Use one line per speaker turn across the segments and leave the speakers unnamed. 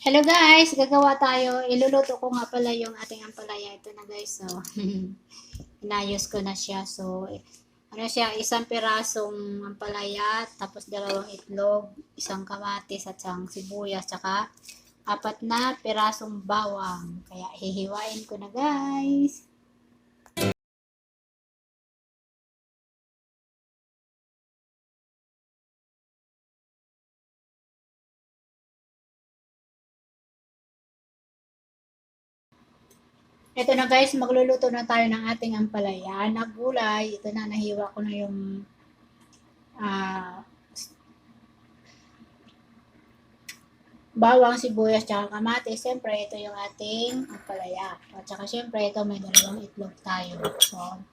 Hello guys, gagawa tayo. Iluluto ko nga pala yung ating ampalaya. Ito na guys. So, inayos ko na siya. So, ano siya, isang pirasong ampalaya, tapos dalawang itlog, isang kamatis at isang sibuyas, tsaka apat na pirasong bawang. Kaya hihiwain ko na guys. Ito na guys, magluluto na tayo ng ating ampalaya na gulay. Ito na, nahiwa ko na yung ah, bawang, sibuyas, tsaka kamatis. Siyempre, ito yung ating ampalaya. At saka siyempre, ito may dalawang itlog tayo. So,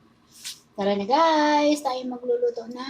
tara na guys, tayo magluluto na.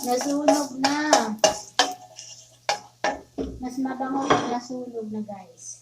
Nasunog na. Mas mabango pag nasunog na guys.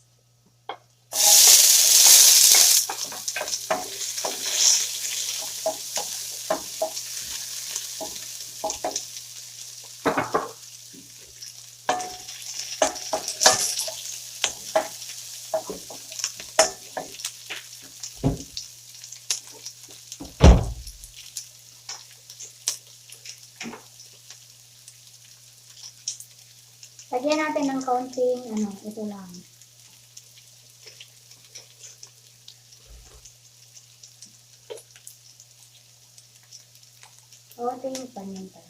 Lagyan natin ng kaunting, ito lang. Kaunting paninta.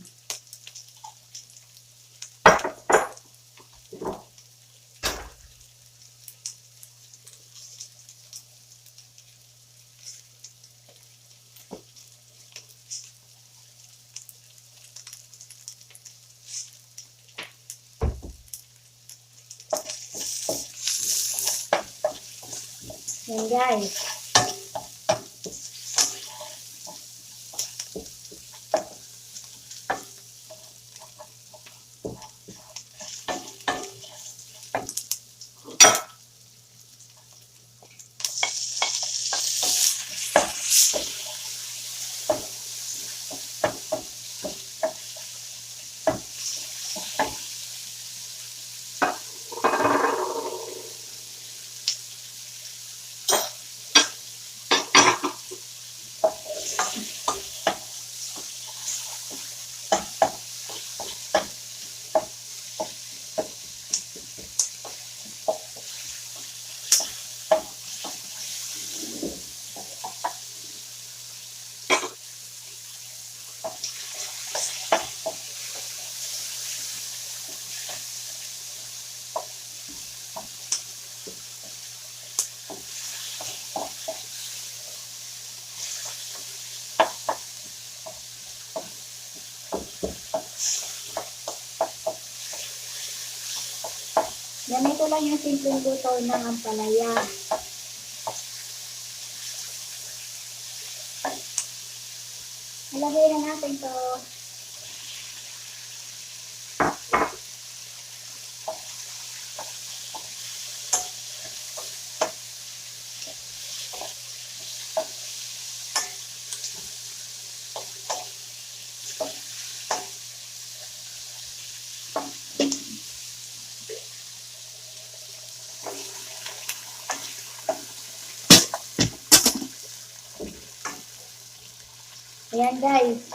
Yan guys. Ganito lang yung simpleng luto ng ampalaya. Ilagay na natin to. Ayan guys.